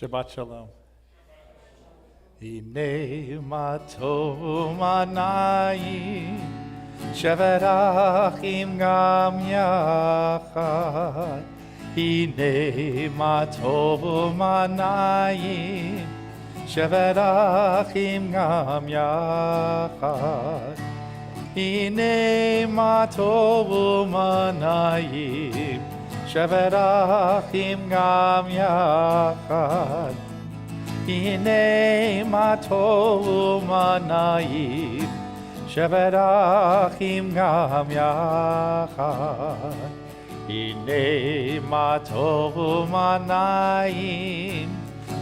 Shabbat Shalom. Hine ma tov manayim shevet achim gam yachad. Hine ma tov manayim shevet achim gam yachad. Hine ma tov manayim shevet achim gam yachad. Hine ma tov manayim shevet achim gam yachad. Hine ma tov manayim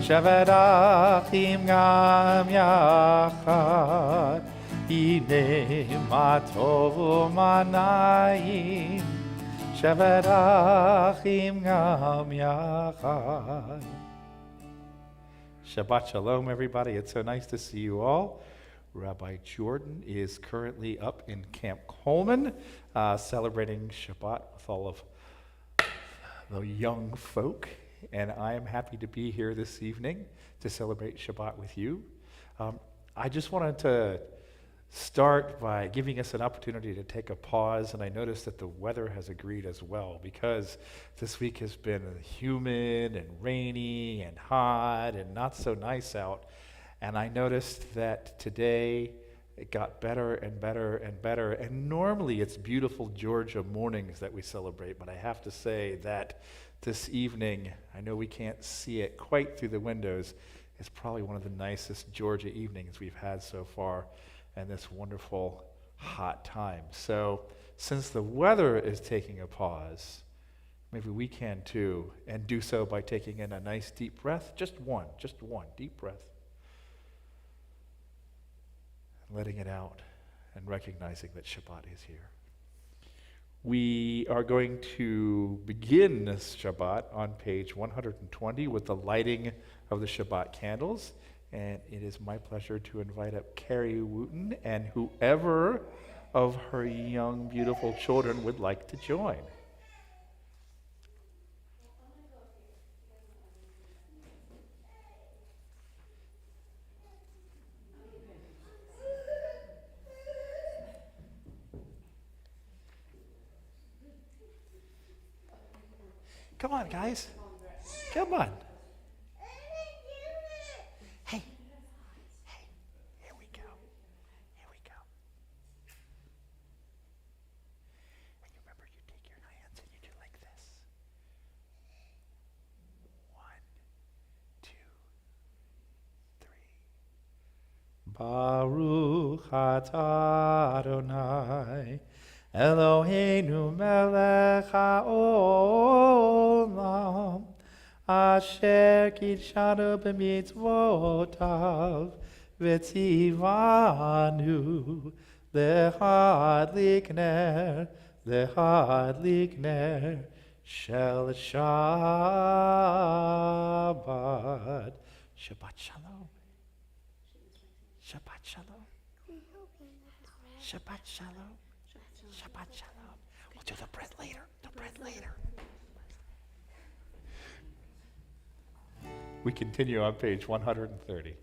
shevet achim gam yachad. Hine ma tov manayim shevet achim gam yachad. Shabbat Shalom, everybody. It's so nice to see you all. Rabbi Jordan is currently up in Camp Coleman, celebrating Shabbat with all of the young folk. And I am happy to be here this evening to celebrate Shabbat with you. I just wanted to start by giving us an opportunity to take a pause, and I noticed that the weather has agreed as well, because this week has been humid and rainy and hot and not so nice out, and I noticed that today it got better and better and better, and normally it's beautiful Georgia mornings that we celebrate, but I have to say that this evening, I know we can't see it quite through the windows, it's probably one of the nicest Georgia evenings we've had so far, and this wonderful hot time. So since the weather is taking a pause, maybe we can too, and do so by taking in a nice deep breath, just one deep breath, and letting it out and recognizing that Shabbat is here. We are going to begin this Shabbat on page 120 with the lighting of the Shabbat candles. And it is my pleasure to invite up Carrie Wooten and whoever of her young, beautiful children would like to join. Come on, guys. Come on. Baruch atah Adonai Eloheinu melech haolam asher kidshanu b'mitzvotav v'tzivanu lehadlik ner shel Shabbat. Shabbat Shalom. Shabbat Shalom. Shabbat Shalom. Shabbat Shalom. We'll do the bread later. We continue on page 130.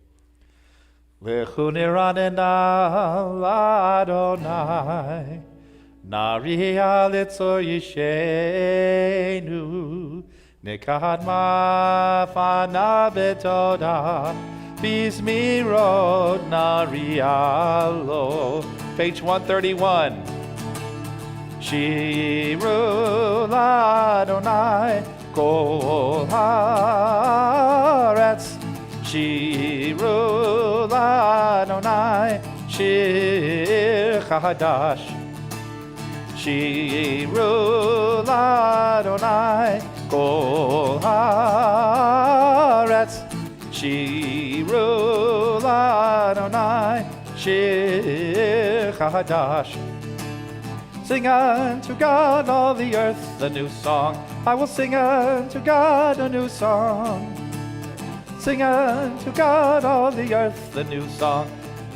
Lechu niranena l'Adonai Nariya litzor yishenu Nikad mafana betodah Bizmirot narialo. Page 131. Shiru l'Adonai kol haaretz. Shiru l'Adonai shir chadash. Shiru l'Adonai kol haaretz. Shiru l'Adonai shir chadash. Sing unto God all the earth a new song. I will sing unto God a new song. Sing unto God all the earth a new song.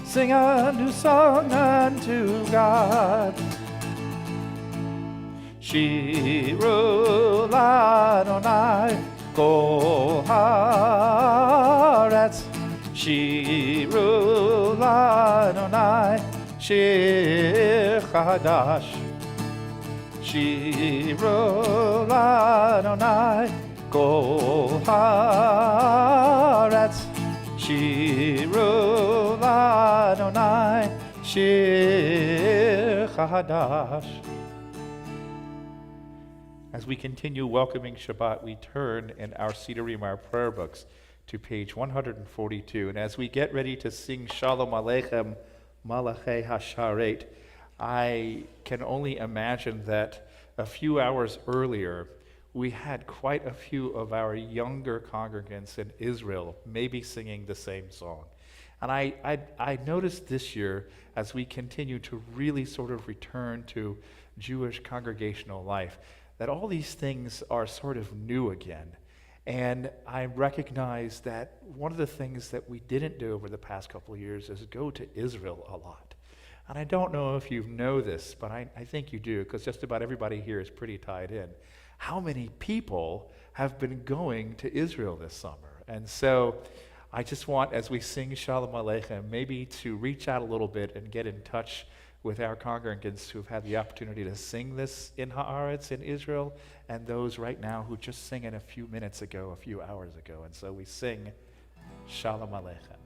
Sing a new song unto God. Shiru l'Adonai Kol haaretz shiru l'Adonai shir chadash. Shiru l'Adonai kol haaretz shiru l'Adonai shir chadash. As we continue welcoming Shabbat, we turn in our Sidurim, our prayer books, to page 142. And as we get ready to sing Shalom Aleichem Malachei HaSharet, I can only imagine that a few hours earlier, we had quite a few of our younger congregants in Israel maybe singing the same song. And I noticed this year, as we continue to really sort of return to Jewish congregational life, that all these things are sort of new again. And I recognize that one of the things that we didn't do over the past couple of years is go to Israel a lot. And I don't know if you know this, but I think you do, because just about everybody here is pretty tied in. How many people have been going to Israel this summer? And so I just want, as we sing Shalom Aleichem, maybe to reach out a little bit and get in touch with our congregants who've had the opportunity to sing this in Haaretz, in Israel, and those right now who just sang it a few minutes ago, a few hours ago. And so we sing Shalom Aleichem.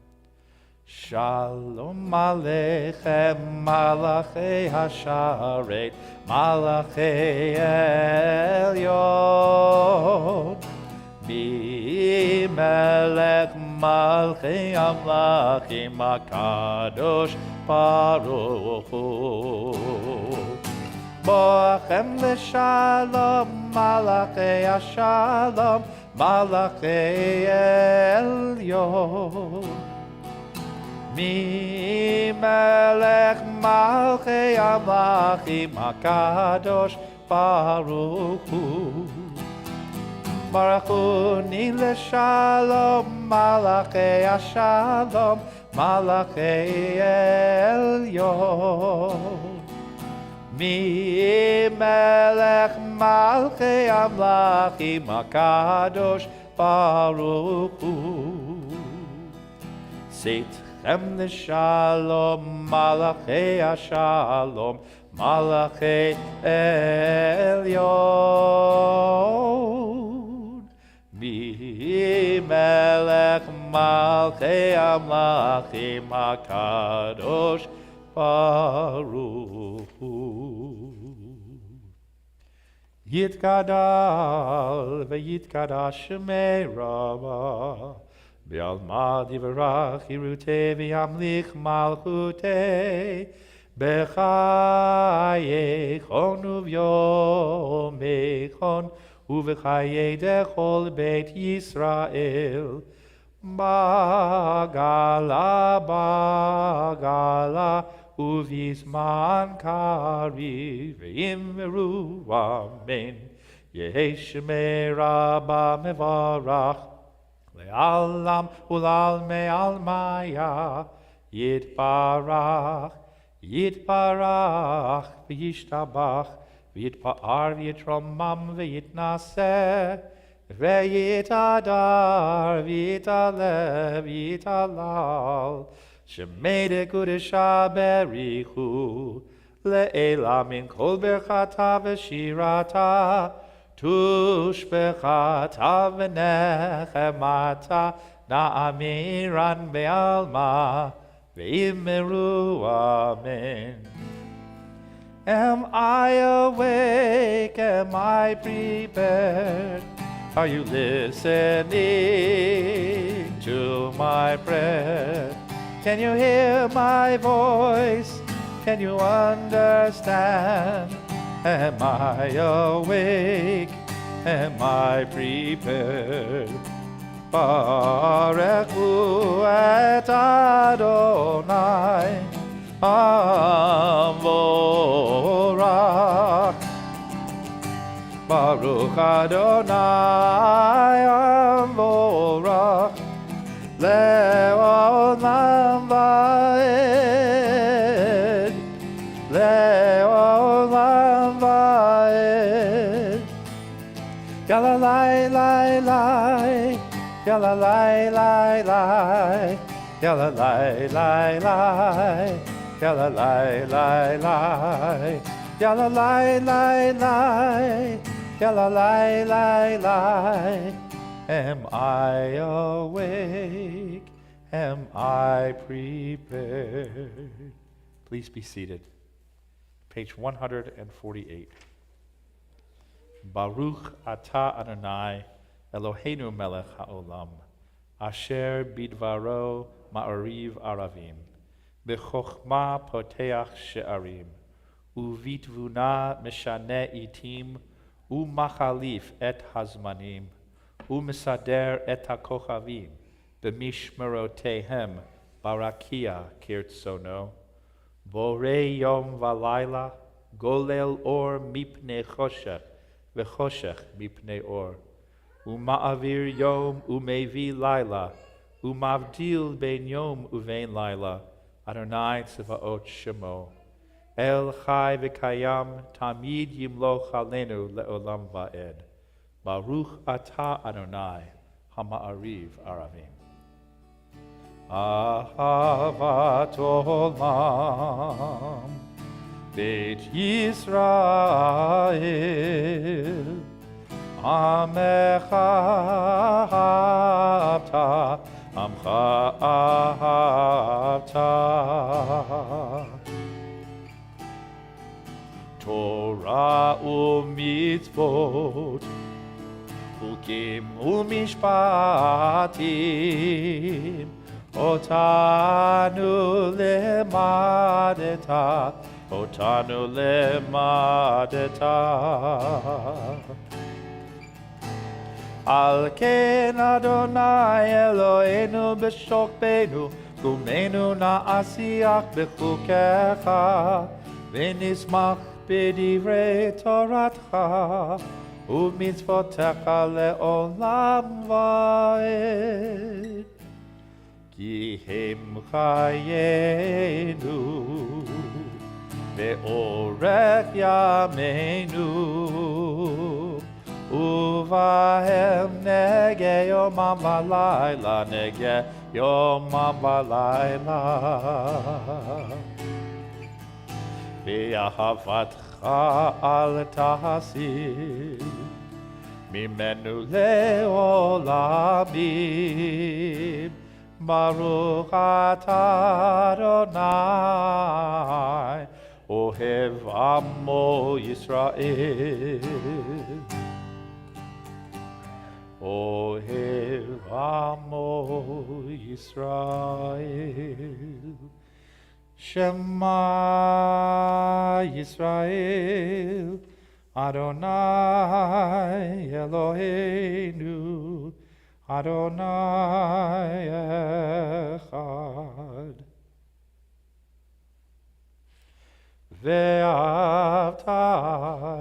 Shalom Aleichem Malachei HaSharet Malachei Elyon Mi Melech Malchei Amlachim HaKadosh Baruch Hu Boachem L'Shalom Malachei HaShalom Malachei Elyon Mi Melech Malchei Amlachim HaKadosh Baruch Hu Baruchuni L'Shalom Malachei HaShalom Malachei Elyon Mi Melech Malchei Amlachim HaKadosh Baruch Hu Seitchem L'Shalom Malachei HaShalom Malachei Elyon Mi Melech Malchei Amlachim HaKadosh Baruch Hu Yitkadal ve'yitkadash Shemei Rabbah Be'alma divrach Yirutei v'yamlich malchutei B'chayechon u'v'yomechon Uvechaye dechol beit Yisrael Bagala Uvizman kari Ve'imru amen Yehi Shemei Rabba mevarach Le'alam ulal me'almaya Yitbarach V'yishtabach V'yitpa'ar v'yitromam v'yitnaseh V'yitadar v'yitaleh v'yitalal Shemei dekudesha berichu Le'ela min kol berchata v'shirata Tushbechata v'nechemata Na'amiran be'alma V'yimeru amen Am I awake? Am I prepared? Are you listening to my prayer? Can you hear my voice? Can you understand? Am I awake? Am I prepared? Barechu et Adonai Amvorach Baruch Adonai Amvorach Le'olam va'ed Le'olam va'ed Yalla lai lai lai, yalla lai lai lai, yalla lai lai lai, yalla lai lai lai, yalla lai lai lai, yalla lai lai lai. Am I awake? Am I prepared? Please be seated. Page 148. Baruch atah Adonai Eloheinu melech haolam, asher bidvaro ma'ariv aravim, b'chokhmah poteach she'arim, uvitvuna meshane itim, umachalif et hazmanim, umesader et hakochavim, b'mishmerotehem barakia kirtsono, borei yom valayla, golel or mipnei choshech, v'choshech mipnei or, uma'avir yom umevi laila, umavdil ben yom uvein laila, Adonai tzvaot shemo, el chai v'kayam, tamid yimloch alenu le'olam va'ed, Baruch atah Adonai, hama'ariv aravim. Ahavat olam, Beit Yisrael, Amecha ahavta, Amcha ahavta. Torah u'mitzvot, Chukim u'mishpatim, Otanu lemadeta, Otanu lemadeta. Al ken Adonai Eloheinu b'shokbenu, Kumenu na'asiach b'chukecha, V'nismach b'divrei Toratcha, U'mitzvotecha le'olam va'ed. Ki hem chayenu, ve'orech yameinu, uvahem nege yomam v'layla, nege yomam v'layla. Ve'ahavatcha al tahasir, mimenu le'olamim, Baruch atah Adonai, Ohev Amo Yisrael. Ohev Amo Yisrael. Shema Yisrael, Adonai Eloheinu, Adonai echad. Ve'avta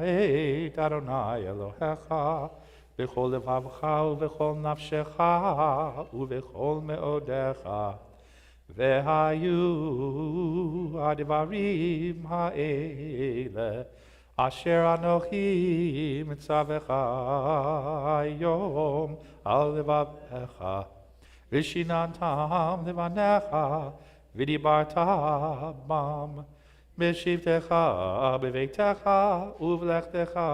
et Adonai Elohecha b'chol levavcha u'b'chol nafshecha u'b'chol me'odecha, ve'hayu advarim ha'ele asher anochi mitzavecha yom al levavecha, v'shinantam levanecha v'dibarta bam, v'shivtecha b'veitecha uv'lechtecha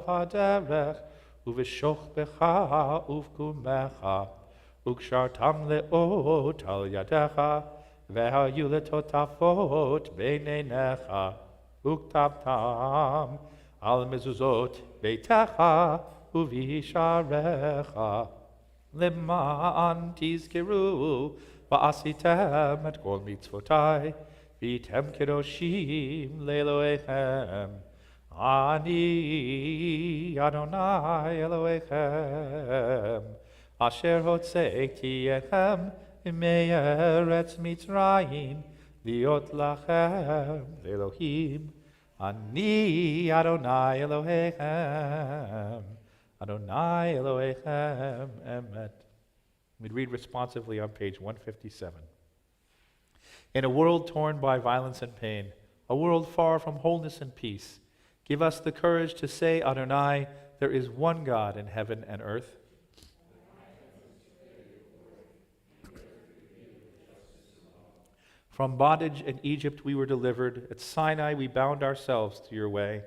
v'haderech uv'shochbecha uv'kumecha, u'kshartam le'ot al yadecha, v'hayu letotafot b'neinecha, u'ktavtam al mezuzot beitecha u'visharecha, leman tizkeru va'asitem et kol mitzvotai, v'tem kedoshim le'elohechem. Ani Adonai Elohechem, asher hotzeiti echem me'eretz Mitzrayim, liot lachem Elohim. Ani Adonai Elohechem, Adonai Elohechem emet. We'd read responsively on page 157. In a world torn by violence and pain, a world far from wholeness and peace, give us the courage to say, Adonai, there is one God in heaven and earth. From bondage in Egypt we were delivered. At Sinai we bound ourselves to your way.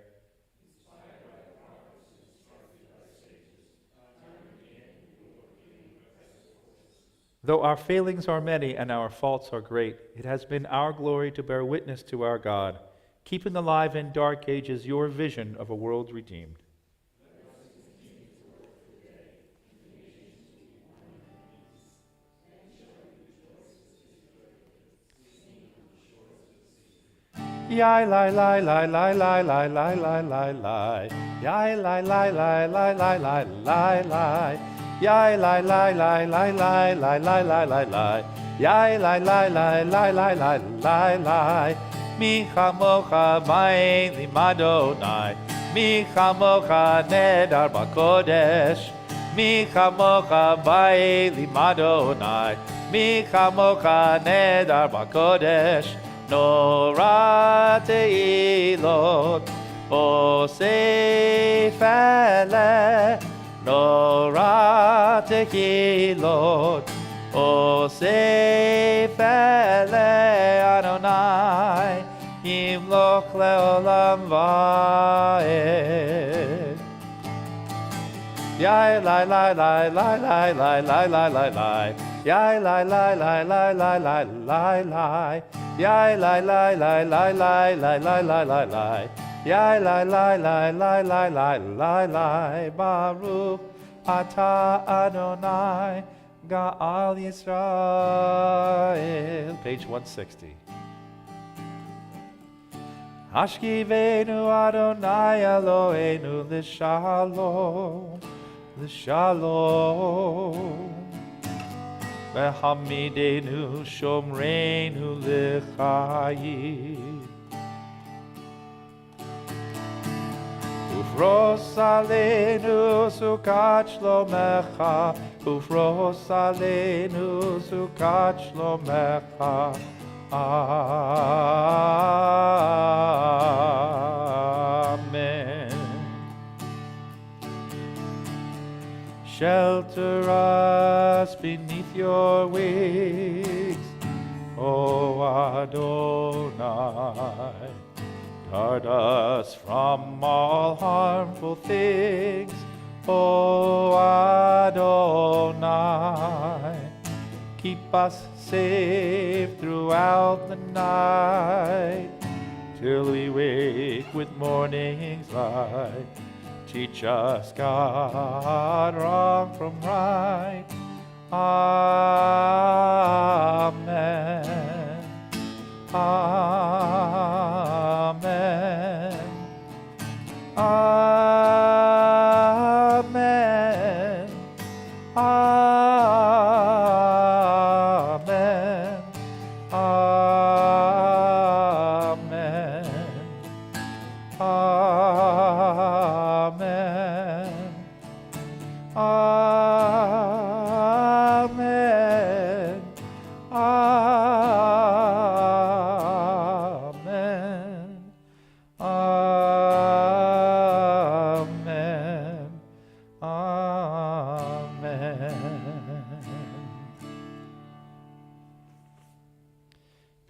Though our failings are many and our faults are great, it has been our glory to bear witness to our God, keeping alive in dark ages your vision of a world redeemed. Yai lai lai lai lai lai lai lai lai lai lai. Yai lai lai lai lai lai lai lai lai. Yai lai lai lai lai lai lai lai lai lai lai. Yai lai lai lai lai lai lai lai lai. Mi chamocha ba'elim Adonai. Mi chamocha nedar b'kodesh. Mi chamocha ba'elim Adonai. Mi chamocha nedar b'kodesh. Nora teilot osef ele. Nora teilot osef ele. Adonai yimloch leolam va'ed. Yai lai lai lai lai lai lai lai lai lai lai. Yai lai lai lai lai lai lai lai lai. Yai lai lai lai lai lai lai lai lai lai lai. Yai lai lai lai lai lai lai lai lai. Baruch atah Adonai Ga'al Yisrael. Page 160. Hashkivenu Adonai Eloheinu l'shalom, l'shalom. V'hamidenu shomreinu l'chayim. Ufros aleinu sukat shlomecha, ufros aleinu sukat shlomecha. Amen. Shelter us beneath your wings, O Adonai. Guard us from all harmful things, O Adonai. Keep us safe throughout the night, till we wake with morning's light. Teach us, God, wrong from right. Amen. Amen. Amen. Amen. Amen. Amen. Amen. Amen. Amen. Amen.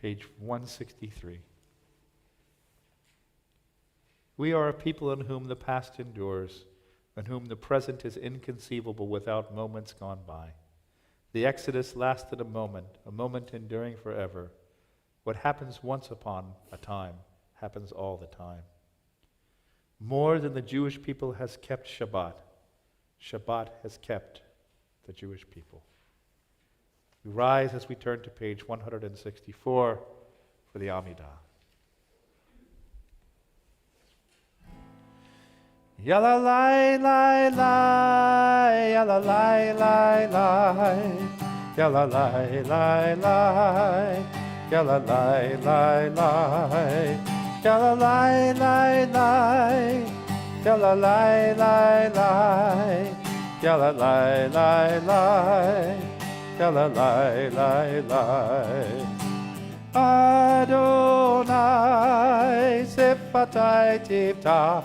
Page 163. We are a people in whom the past endures, in whom the present is inconceivable without moments gone by. The Exodus lasted a moment enduring forever. What happens once upon a time happens all the time. More than the Jewish people has kept Shabbat, Shabbat has kept the Jewish people. We rise as we turn to page 164 for the Amidah. Yalla lai lai lai, yalla lai lai lai, yalla lai lai lai, yalla lai lai lai, yalla lai lai lai, yalla lai lai lai, yalla lai lai lai, yalla lai lai lai. Adonai sifatai tiftach,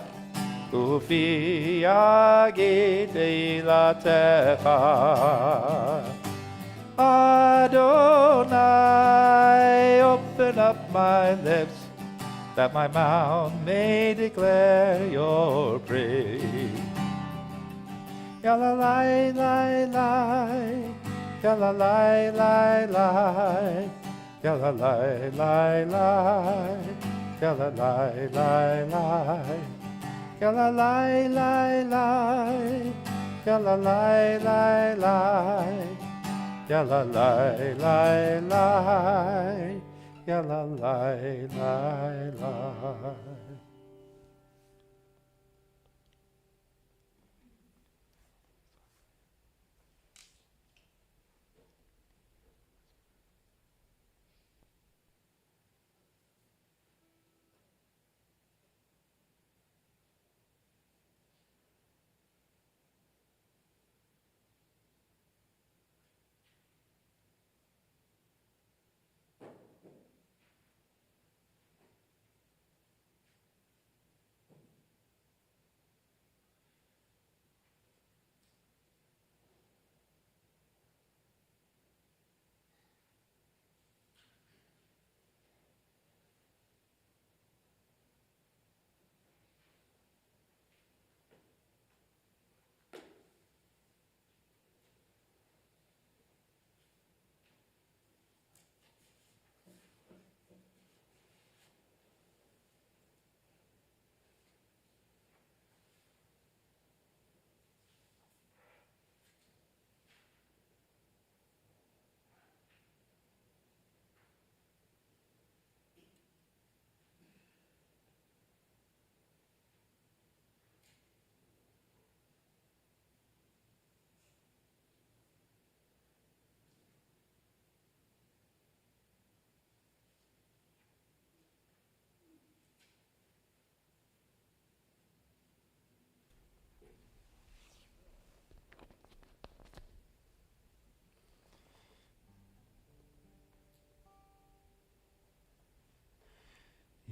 Ufi yagid ilatecha. Adonai, open up my lips, that my mouth may declare your praise. Yalalai, lai, lai, yalalai, lai, lai, yalalai, lai, lai, yalalai, lai, lai, yalalai, lai, lai, yalalai, lai, lai, yalalai, lai, lai, yalalai, lai, lai.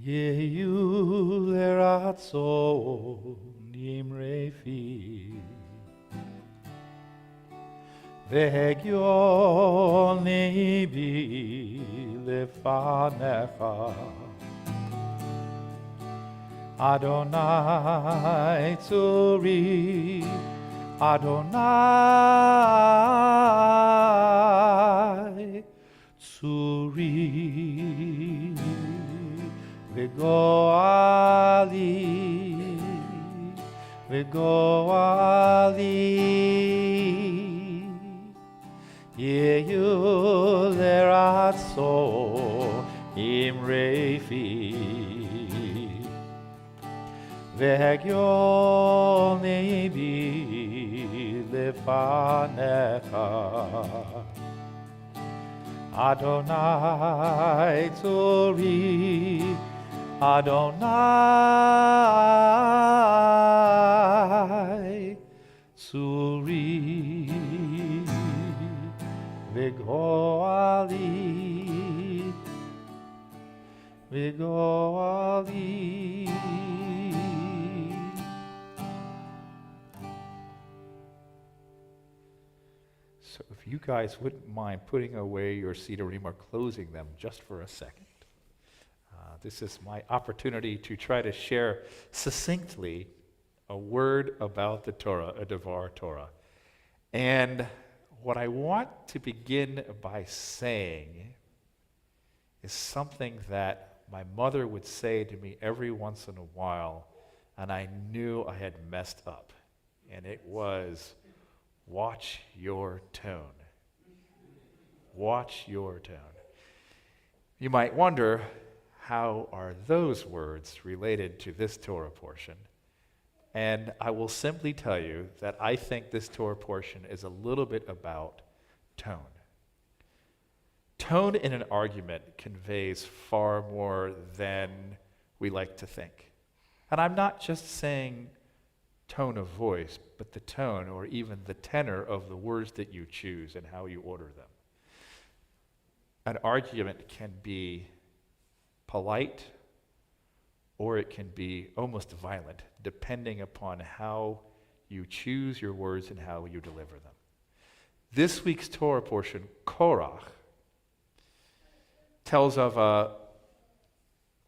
Yehu leratzon nimrefi vehegyon libi lefanecha Adonai tzuri Adonai tzuri Vegoali, Vegoali, Yehu leratso imrefi, Vehegyon libi lefanecha, Adonai tzuri, Adonai tzuri vegoali vegoali. So if you guys wouldn't mind putting away your Sidurim or closing them just for a second. This is my opportunity to try to share succinctly a word about the Torah, a Devar Torah. And what I want to begin by saying is something that my mother would say to me every once in a while, and I knew I had messed up. And it was, watch your tone. Watch your tone. You might wonder, how are those words related to this Torah portion? And I will simply tell you that I think this Torah portion is a little bit about tone. Tone in an argument conveys far more than we like to think. And I'm not just saying tone of voice, but the tone or even the tenor of the words that you choose and how you order them. An argument can be polite or it can be almost violent, depending upon how you choose your words and how you deliver them. This week's Torah portion, Korach, tells of a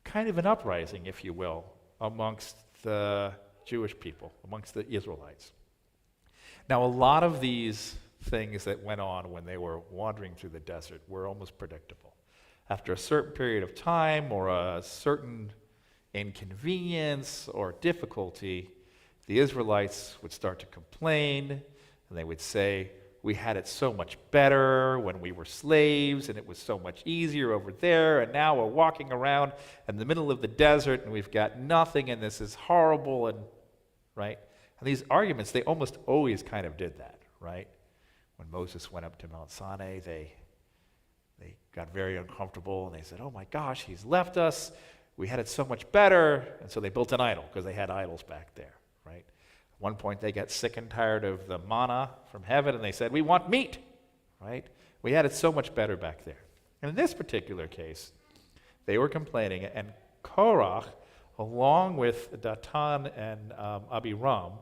kind of an uprising, if you will, amongst the Jewish people, amongst the Israelites. Now, a lot of these things that went on when they were wandering through the desert were almost predictable. After a certain period of time or a certain inconvenience or difficulty, the Israelites would start to complain, and they would say, we had it so much better when we were slaves, and it was so much easier over there, and now we're walking around in the middle of the desert, and we've got nothing, and this is horrible, and right? And these arguments, they almost always kind of did that, right? When Moses went up to Mount Sinai, they got very uncomfortable, and they said, oh my gosh, he's left us. We had it so much better. And so they built an idol, because they had idols back there, right? At one point, they got sick and tired of the manna from heaven, and they said, we want meat, right? We had it so much better back there. And in this particular case, they were complaining, and Korach, along with Datan and Abiram,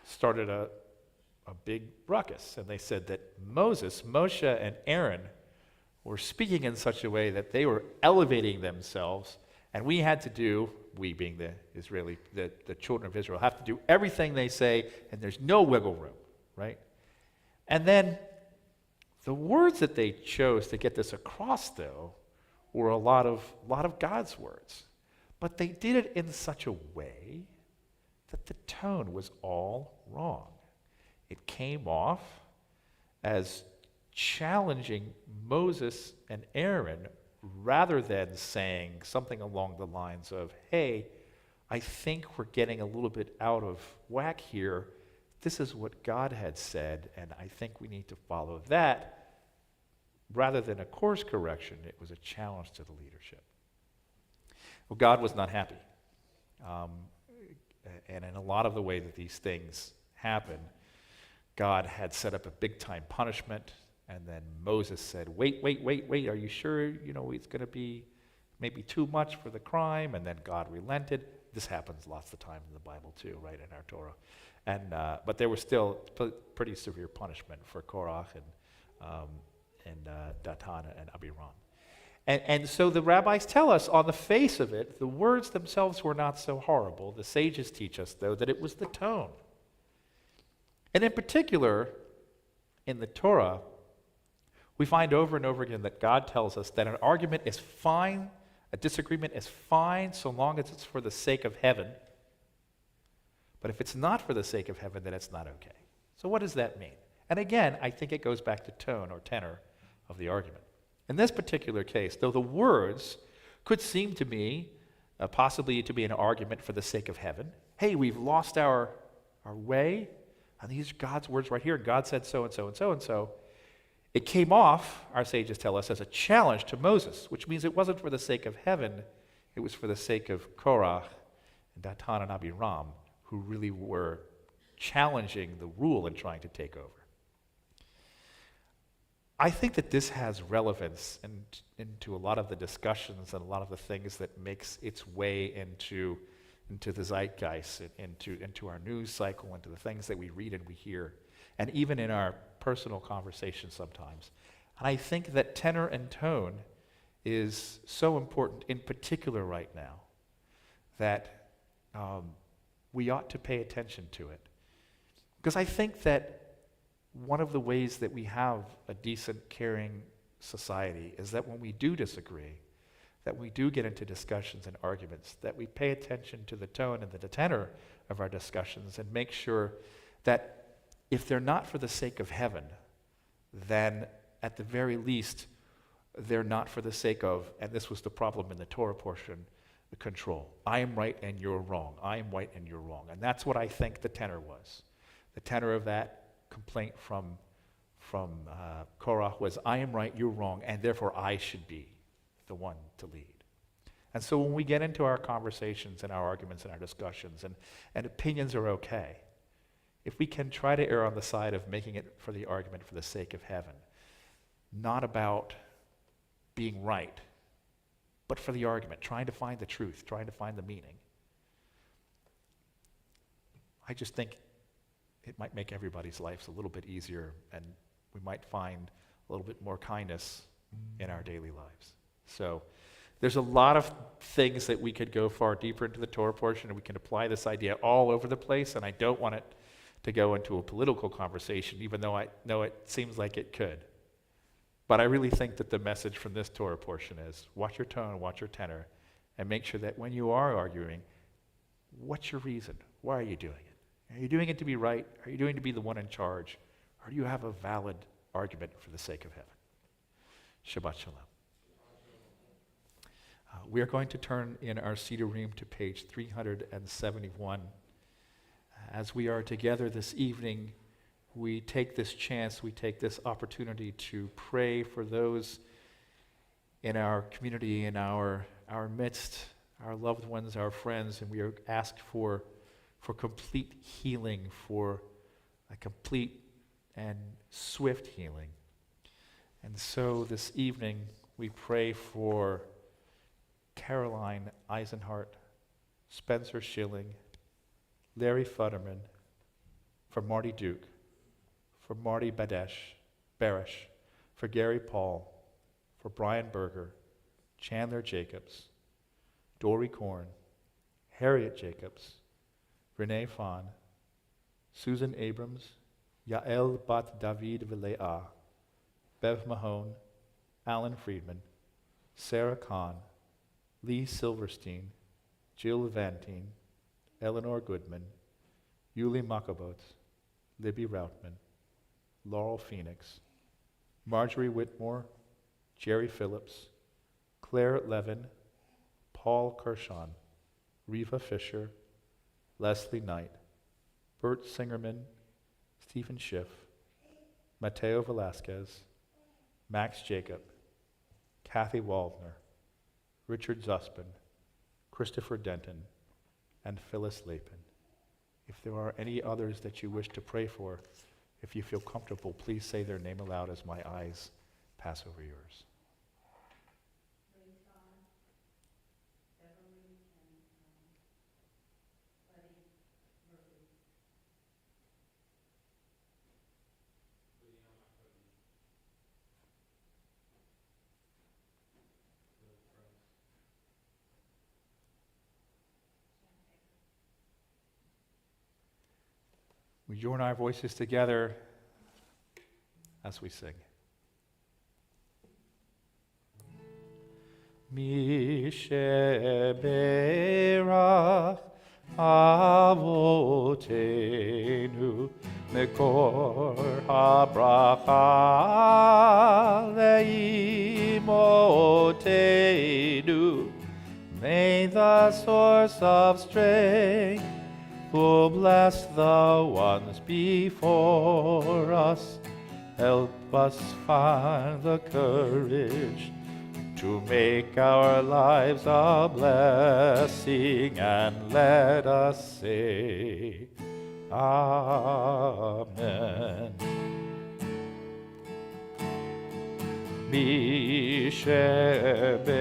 started a big ruckus. And they said that Moshe, and Aaron were speaking in such a way that they were elevating themselves, and we had to do, we being the children of Israel, have to do everything they say, and there's no wiggle room, right? And then the words that they chose to get this across, though, were a lot of God's words. But they did it in such a way that the tone was all wrong. It came off as challenging Moses and Aaron rather than saying something along the lines of, hey, I think we're getting a little bit out of whack here. This is what God had said, and I think we need to follow that. Rather than a course correction, it was a challenge to the leadership. Well, God was not happy. And in a lot of the way that these things happen, God had set up a big-time punishment, and then Moses said, wait, are you sure, it's going to be maybe too much for the crime? And then God relented. This happens lots of times in the Bible too, right, in our Torah. And but there was still pretty severe punishment for Korach and Datan and Abiram. And so the rabbis tell us, on the face of it, the words themselves were not so horrible. The sages teach us, though, that it was the tone. And in particular, in the Torah, we find over and over again that God tells us that an argument is fine, a disagreement is fine, so long as it's for the sake of heaven. But if it's not for the sake of heaven, then it's not okay. So what does that mean? And again, I think it goes back to tone or tenor of the argument. In this particular case, though the words could seem to me possibly to be an argument for the sake of heaven. Hey, we've lost our way, and these are God's words right here. God said so and so and so and so. It came off, our sages tell us, as a challenge to Moses, which means it wasn't for the sake of heaven, it was for the sake of Korach and Datan and Abiram, who really were challenging the rule and trying to take over. I think that this has relevance into a lot of the discussions and a lot of the things that makes its way into the zeitgeist, into our news cycle, into the things that we read and we hear, and even in our personal conversations sometimes. And I think that tenor and tone is so important, in particular right now, that we ought to pay attention to it. Because I think that one of the ways that we have a decent, caring society is that when we do disagree, that we do get into discussions and arguments, that we pay attention to the tone and the tenor of our discussions and make sure that if they're not for the sake of heaven, then at the very least, they're not for the sake of, and this was the problem in the Torah portion, the control. I am right and you're wrong. I am right and you're wrong. And that's what I think the tenor was. The tenor of that complaint from Korach was, I am right, you're wrong, and therefore I should be the one to lead. And so when we get into our conversations and our arguments and our discussions, and opinions are okay, if we can try to err on the side of making it for the argument for the sake of heaven, not about being right, but for the argument, trying to find the truth, trying to find the meaning. I just think it might make everybody's lives a little bit easier, and we might find a little bit more kindness in our daily lives. So there's a lot of things that we could go far deeper into the Torah portion, and we can apply this idea all over the place, and I don't want it to go into a political conversation, even though I know it seems like it could. But I really think that the message from this Torah portion is watch your tone, watch your tenor, and make sure that when you are arguing, what's your reason? Why are you doing it? Are you doing it to be right? Are you doing it to be the one in charge? Or do you have a valid argument for the sake of heaven? Shabbat Shalom. We are going to turn in our Seder ream to page 371. As we are together this evening, we take this chance, we take this opportunity to pray for those in our community, in our midst, our loved ones, our friends, and we are asked for complete healing, for a complete and swift healing. And so this evening, we pray for Caroline Eisenhart, Spencer Schilling, Larry Futterman, for Marty Duke, for Marty Barish, for Gary Paul, for Brian Berger, Chandler Jacobs, Dory Korn, Harriet Jacobs, Renee Fawn, Susan Abrams, Yael Bat David Vilea, Bev Mahone, Alan Friedman, Sarah Kahn, Lee Silverstein, Jill Vantine, Eleanor Goodman, Yuli Makabot, Libby Routman, Laurel Phoenix, Marjorie Whitmore, Jerry Phillips, Claire Levin, Paul Kershon, Reva Fisher, Leslie Knight, Bert Singerman, Stephen Schiff, Mateo Velasquez, Max Jacob, Kathy Waldner, Richard Zuspin, Christopher Denton, and Phyllis Lapin. If there are any others that you wish to pray for, if you feel comfortable, please say their name aloud as my eyes pass over yours. We join our voices together as we sing. Mi sheberach avotenu mekor habracha leimotenu. May the source of strength who bless the ones before us, help us find the courage to make our lives a blessing, and let us say, Amen. Mi sheberach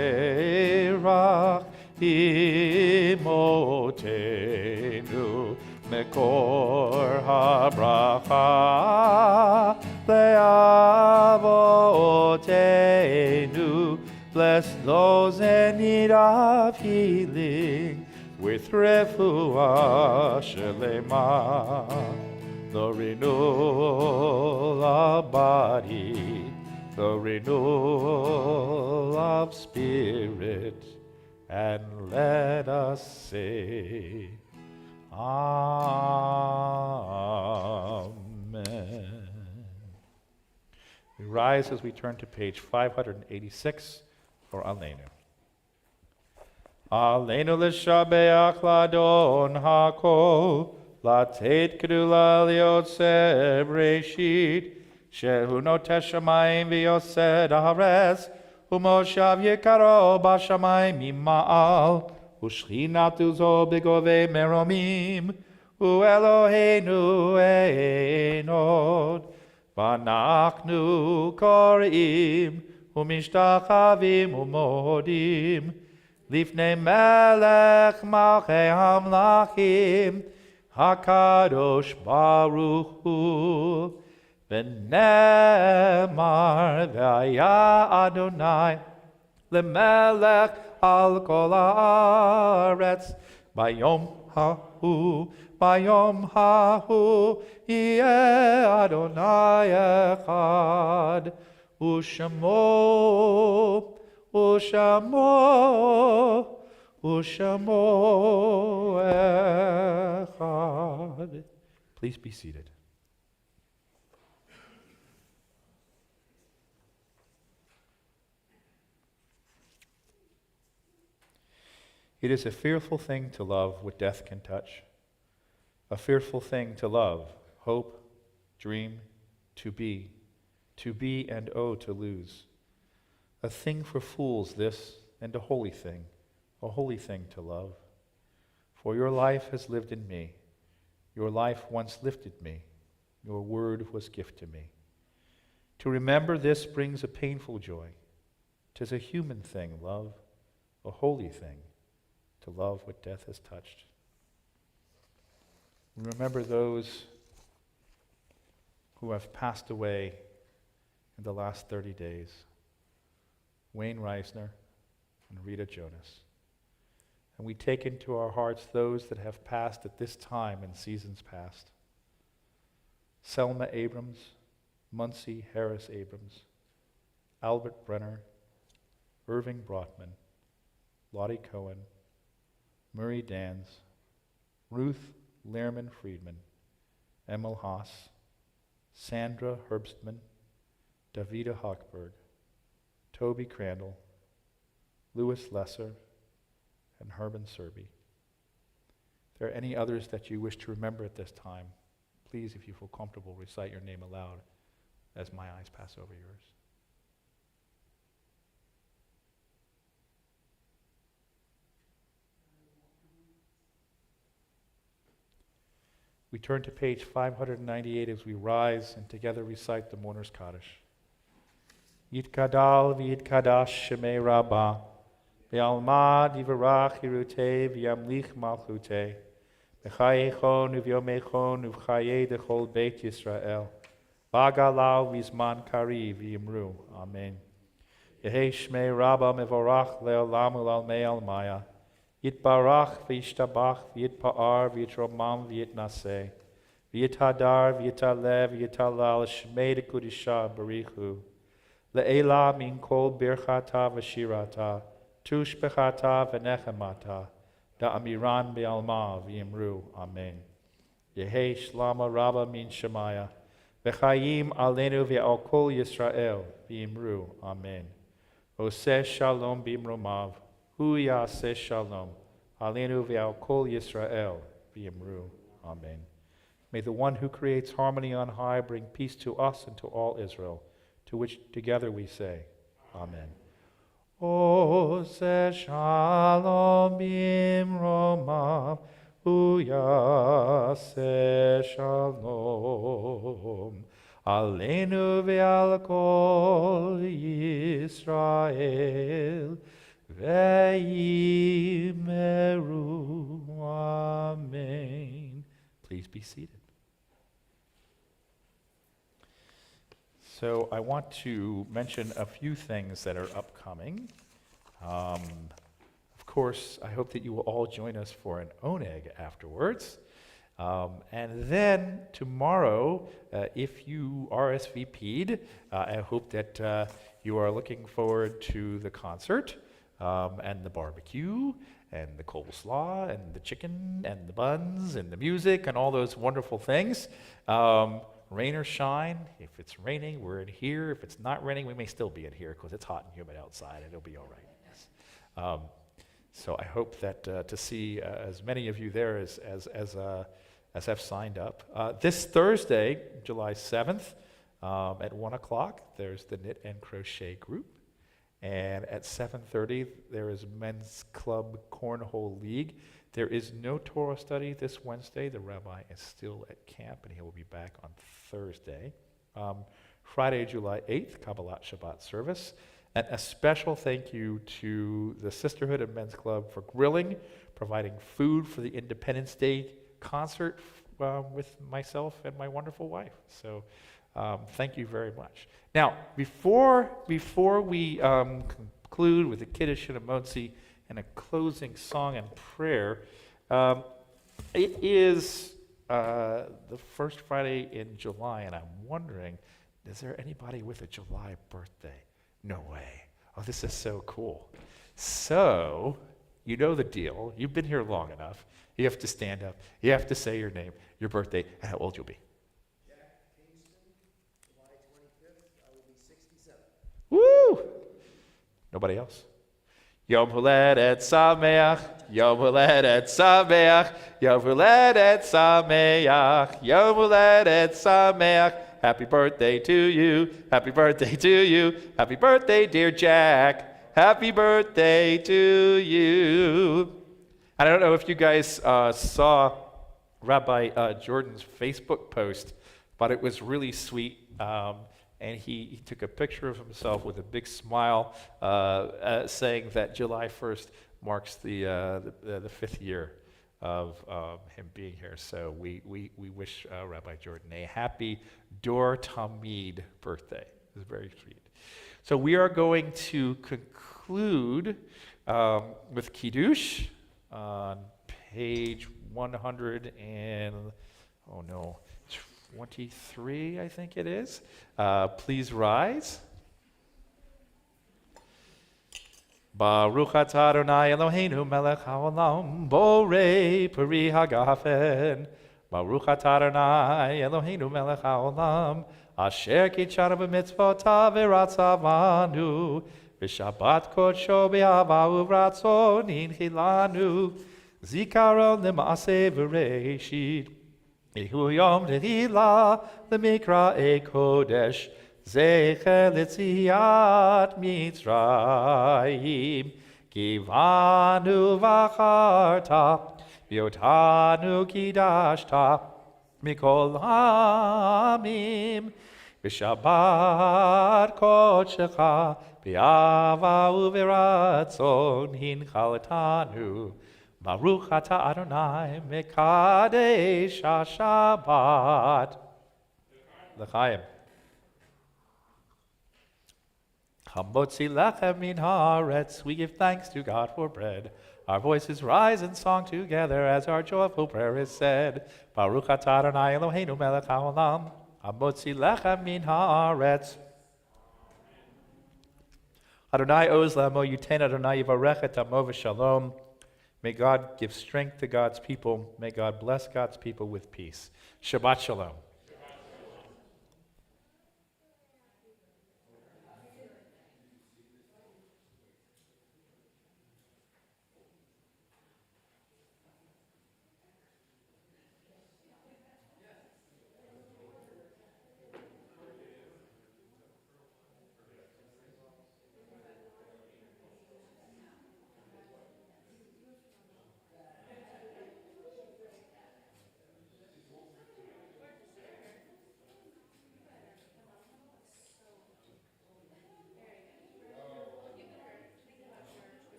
imotenu mekor habracha leavotenu. Bless those in need of healing with refuah shelema, the renewal of body, the renewal of spirit, and let us say, Amen. We rise as we turn to page 586 for Aleinu. Aleinu l'shabeach l'adon hakol, latet kedula liyotzeh breshit, shehu notesh shamayim v'yosed haaretz, ומושב יקרו בשמיים ממעל, ושכינתו זו בגובי מרומים, ואלוהינו אין עוד. ואנחנו קוראים ומשתחווים ומודים לפני מלך מלכי המלכים, הקדוש ברוך הוא. ונאמר, והיה אדוני למלך על כל הארץ, ביום ההוא יהיה אדוני אחד, ושמו אחד. Please be seated. It is a fearful thing to love what death can touch, a fearful thing to love, hope, dream, to be and oh, to lose. A thing for fools this, and a holy thing to love. For your life has lived in me, your life once lifted me, your word was gift to me. To remember this brings a painful joy. 'Tis a human thing, love, a holy thing, to love what death has touched. Remember those who have passed away in the last 30 days. Wayne Reisner and Rita Jonas. And we take into our hearts those that have passed at this time in seasons past. Selma Abrams, Muncie Harris Abrams, Albert Brenner, Irving Brotman, Lottie Cohen, Murray Dans, Ruth Lehrman Friedman, Emil Haas, Sandra Herbstman, Davida Hochberg, Toby Crandall, Louis Lesser, and Herman Serby. If there are any others that you wish to remember at this time, please, if you feel comfortable, recite your name aloud as my eyes pass over yours. We turn to page 598 as we rise and together recite the Mourner's Kaddish. Yitkadal v'yitkadash shemei Rabbah, v'alma divarach hirutei v'yamlich malchutei, v'chayechon uv'yomechon uv'chayei dechol Beit Yisrael, v'agalau v'zman kari v'yimru. Amen. Yehei shmei Rabbah mevorach le'olam u'lalmei almaya, Yitbarach v'yishtabach v'yitpa'ar v'yitromam v'yitnaseh, v'yithadar v'yitalev v'yitalal shmei dekudisha barichu, le'ela min kol birchata v'shirata, tushbechata v'nechemata, da'amiran be'alma v'yimru. Amen. Yehei shlama rabba min shemaya, v'chayim alenu v'al kol Yisrael v'yimru. Amen. Oseh shalom b'imromav, Hu yaseh shalom, alenu v'al kol Yisrael v'yimru. Amen. May the one who creates harmony on high bring peace to us and to all Israel, to which together we say, Amen. Oseh shalom b'imromav, Hu yaseh shalom, alenu v'al kol Yisrael v'yimeru. Amen. Please be seated. So I want to mention a few things that are upcoming. Of course, I hope that you will all join us for an oneg afterwards. And then tomorrow, if you RSVP'd, I hope that you are looking forward to the concert and the barbecue and the coleslaw and the chicken and the buns and the music and all those wonderful things. Rain or shine, if it's raining, we're in here. If it's not raining, we may still be in here because it's hot and humid outside and it'll be all right. Yes. So I hope that to see as many of you there as have signed up. This Thursday, July 7th, at 1 o'clock, there's the Knit and Crochet group. And at 7:30, there is Men's Club Cornhole League. There is no Torah study this Wednesday. The rabbi is still at camp, and he will be back on Thursday. Friday, July 8th, Kabbalat Shabbat service. And a special thank you to the Sisterhood of Men's Club for grilling, providing food for the Independence Day concert with myself and my wonderful wife. So thank you very much. Now, before we conclude with the Kiddush and a Motzi and a closing song and prayer, it is the first Friday in July, and I'm wondering, is there anybody with a July birthday? No way. Oh, this is so cool. So, you know the deal. You've been here long enough. You have to stand up. You have to say your name, your birthday, and how old you'll be. Jack Kingston, July 25th. I will be 67. Woo! Nobody else? Yom Huledet Sameach, Yom Huledet Sameach, Yom Huledet Sameach, Yom Huledet Sameach. Happy birthday to you, happy birthday to you, happy birthday, dear Jack, happy birthday to you. I don't know if you guys saw Rabbi Jordan's Facebook post, but it was really sweet. And he took a picture of himself with a big smile, saying that July 1st marks the fifth year of him being here. So we wish Rabbi Jordan a happy Dor Tamid birthday. It's very sweet. So we are going to conclude with Kiddush on page 123, I think it is. Please rise. Baruch atah Adonai Eloheinu melech haolam borei peri hagafen. Baruch atah Adonai Eloheinu melech haolam asher kitshanu b'mitzvotav v'ratzavanu v'shabbat kodsho b'ahava uvratzon hinchilanu zikaron l'maaseh v'reishit Ihu yom tehillah l'mikra'ei kodesh zecher l'tziat Mitzrayim kivanu v'acharta v'yotanu kidashta mikol ha'amim v'shabbat kodshecha b'ahava uv'ratzon hinchaltanu Baruch atah Adonai mekadesh ha-Shabbat. L'chaim. Hamotzi lechem min haaretz. We give thanks to God for bread. Our voices rise in song together as our joyful prayer is said. Baruch atah Adonai Eloheinu melech haolam. Hamotzi lechem min haaretz. Adonai oz la'amo yiten Adonai yivarech et amo v'shalom. May God give strength to God's people. May God bless God's people with peace. Shabbat Shalom.